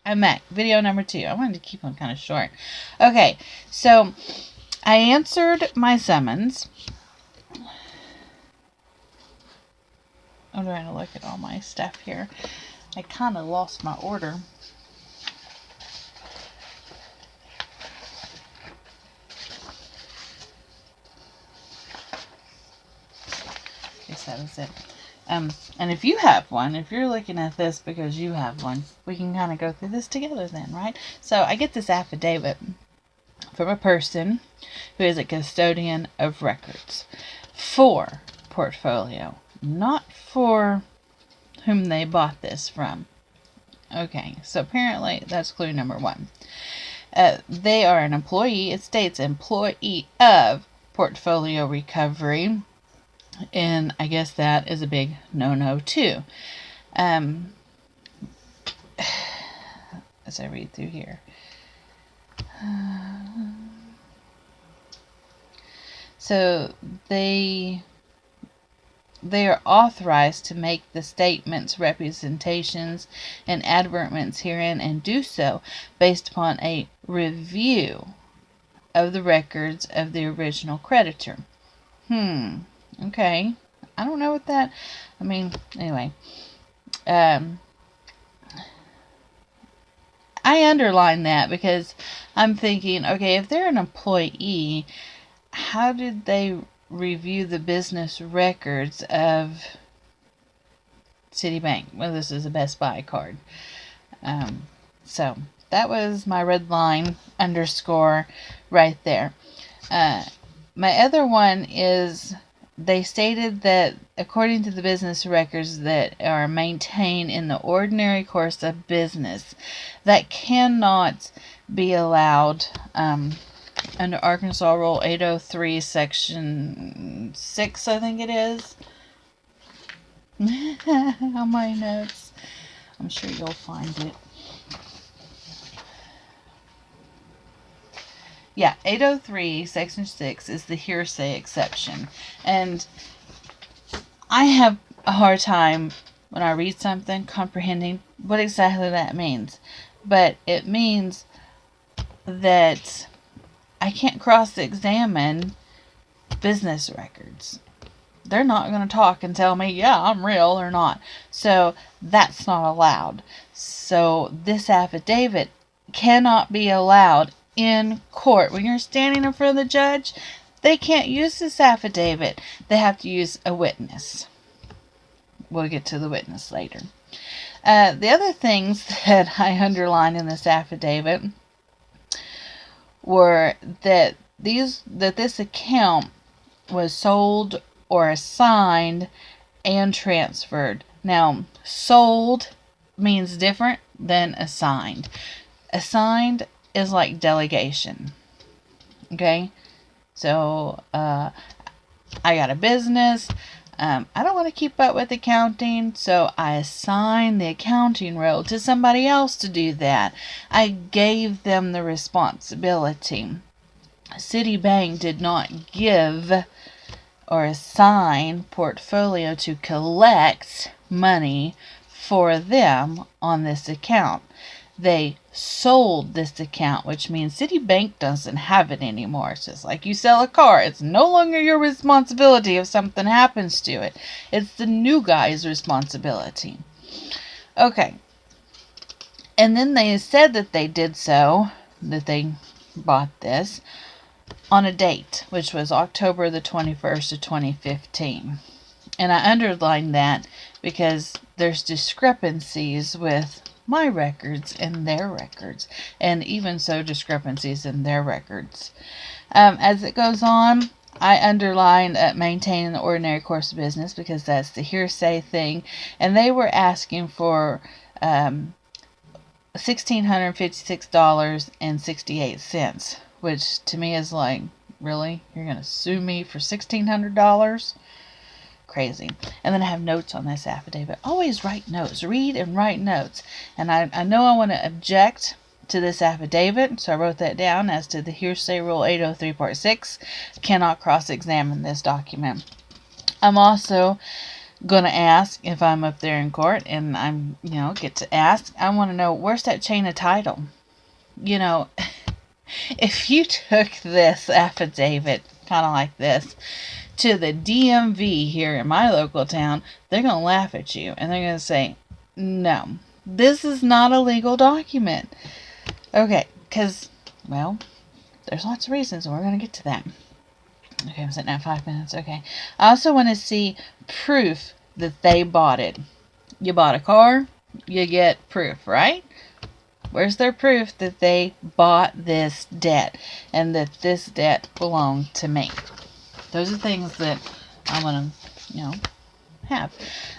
I'm back. Video number 2. I wanted to keep them kind of short. Okay, so I answered my summons. I'm trying to look at all my stuff here. I kind of lost my order. Guess that was it. And if you have one, if you're looking at this because you have one, we can kind of go through this together then, right? So I get this affidavit from a person who is a custodian of records for portfolio, not for whom they bought this from. Okay, so apparently that's clue number 1. They are an employee. It states employee of portfolio recovery. And I guess that is a big no-no too. As I read through here. So they are authorized to make the statements, representations, and advertisements herein, and do so based upon a review of the records of the original creditor. Okay. I don't know what that... I mean, anyway. I underline that because I'm thinking, okay, if they're an employee, how did they review the business records of Citibank? Well, this is a Best Buy card. So that was my red line underscore right there. My other one is they stated that according to the business records that are maintained in the ordinary course of business, that cannot be allowed under Arkansas Rule 803, Section 6, I think it is. On my notes. I'm sure you'll find it. Yeah, 803, Section 6 is the hearsay exception. And I have a hard time when I read something comprehending what exactly that means. But it means that I can't cross-examine business records. They're not going to talk and tell me, yeah, I'm real or not. So that's not allowed. So this affidavit cannot be allowed in court. When you're standing in front of the judge, they can't use this affidavit. They have to use a witness. We'll get to the witness later. The other things that I underlined in this affidavit were that this account was sold or assigned and transferred. Now, sold means different than assigned. Assigned is like delegation. Okay? So, I got a business. I don't want to keep up with accounting, so I assigned the accounting role to somebody else to do that. I gave them the responsibility. Citibank did not give or assign portfolio to collect money for them on this account. They sold this account, which means Citibank doesn't have it anymore. It's just like you sell a car. It's no longer your responsibility if something happens to it. It's the new guy's responsibility. Okay. And then they said that they did so, that they bought this on a date, which was October the 21st of 2015. And I underlined that because there's discrepancies with my records and their records, and even so discrepancies in their records. As it goes on, I underlined maintaining the ordinary course of business because that's the hearsay thing, and they were asking for $1,656.68, which to me is like, really? You're going to sue me for $1,600? Crazy. And then I have notes on this affidavit. Always write notes. Read and write notes. And I know I want to object to this affidavit, so I wrote that down as to the hearsay rule 803 part 6. Cannot cross-examine this document. I'm also going to ask if I'm up there in court and I'm, get to ask, I want to know, where's that chain of title? If you took this affidavit, kind of like this, to the DMV here in my local town, they're going to laugh at you and they're going to say, no, this is not a legal document. Okay, because, well, there's lots of reasons, and we're going to get to that. Okay, I'm sitting at 5 minutes. Okay. I also want to see proof that they bought it. You bought a car, you get proof, right? Where's their proof that they bought this debt and that this debt belonged to me? Those are things that I want to, have.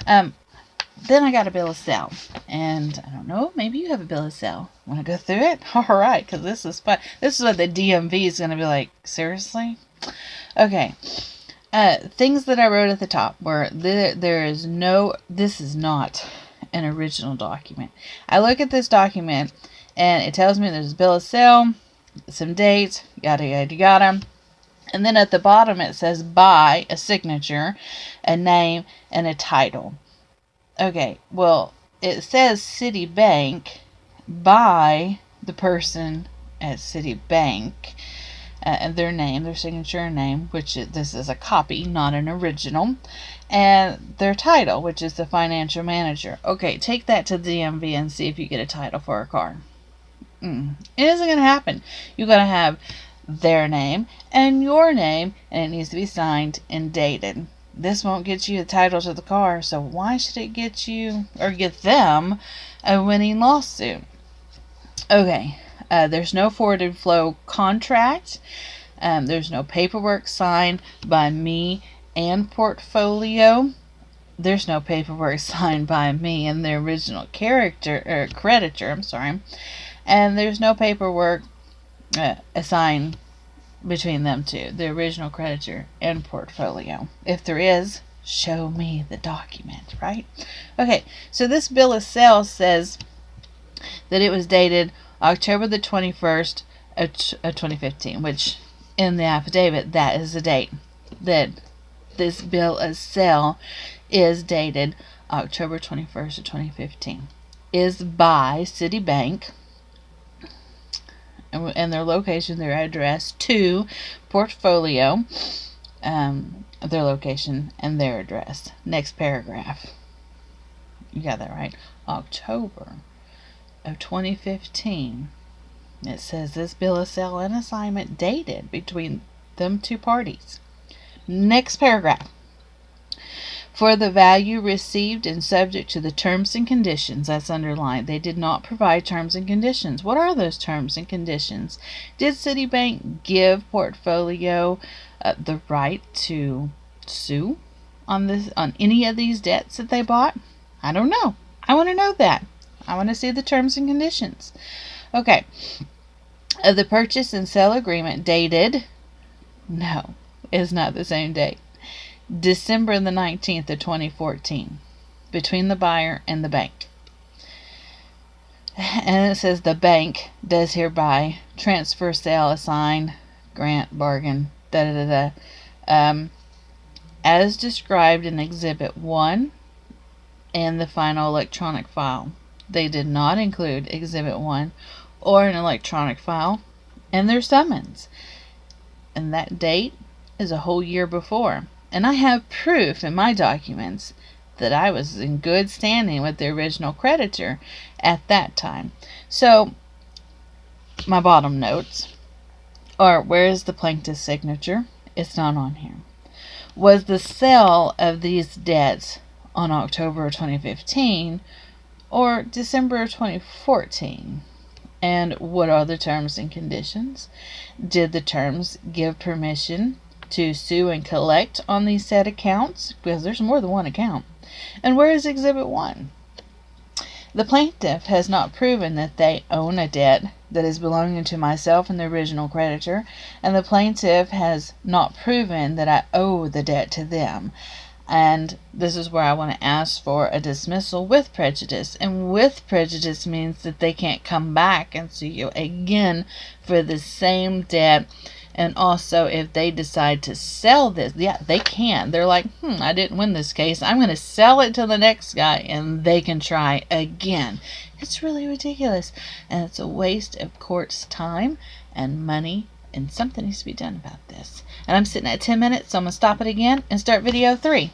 Then I got a bill of sale. And I don't know, maybe you have a bill of sale. Want to go through it? All right, because this is fun. This is what the DMV is going to be like, seriously? Okay. Things that I wrote at the top were, this is not an original document. I look at this document and it tells me there's a bill of sale, some dates, yada yada yada. And then at the bottom it says by, a signature, a name, and a title. Okay, well, it says Citibank by the person at Citibank, and their name, their signature and name, which this is a copy, not an original, and their title, which is the financial manager. Okay, take that to the DMV and see if you get a title for a car. It isn't going to happen. You're going to have their name and your name, and it needs to be signed and dated. This won't get you a title to the car, so why should it get you, or get them, a winning lawsuit? Okay, there's no forwarded flow contract. There's no paperwork signed by me and Portfolio. There's no paperwork signed by me and the original creditor. And there's no paperwork assigned between them two, the original creditor and Portfolio. If there is, show me the document, right? Okay, so this bill of sale says that it was dated October the 21st of 2015, which in the affidavit, that is the date that this bill of sale is dated October 21st of 2015. Is by Citibank, and their location, their address, to Portfolio, their location and their address. Next paragraph. You got that right. October of 2015. It says this bill of sale and assignment dated between them two parties. Next paragraph. For the value received and subject to the terms and conditions, that's underlined. They did not provide terms and conditions. What are those terms and conditions? Did Citibank give Portfolio the right to sue on any of these debts that they bought? I don't know. I want to know that. I want to see the terms and conditions. Okay. The purchase and sale agreement dated, no, it's not the same date, December the 19th of 2014, between the buyer and the bank. And it says the bank does hereby transfer, sale, assign, grant, bargain, as described in Exhibit 1 and the final electronic file. They did not include Exhibit 1 or an electronic file in their summons. And that date is a whole year before. And I have proof in my documents that I was in good standing with the original creditor at that time. So, my bottom notes are, where is the plaintiff's signature? It's not on here. Was the sale of these debts on October 2015 or December 2014? And what are the terms and conditions? Did the terms give permission to sue and collect on these said accounts? Because there's more than one account. And where is Exhibit 1? The plaintiff has not proven that they own a debt that is belonging to myself and the original creditor, and the plaintiff has not proven that I owe the debt to them. And this is where I want to ask for a dismissal with prejudice. And with prejudice means that they can't come back and sue you again for the same debt And also, if they decide to sell this, yeah, they can. They're like, I didn't win this case. I'm going to sell it to the next guy, and they can try again. It's really ridiculous, and it's a waste of court's time and money, and something needs to be done about this. And I'm sitting at 10 minutes, so I'm going to stop it again and start video 3.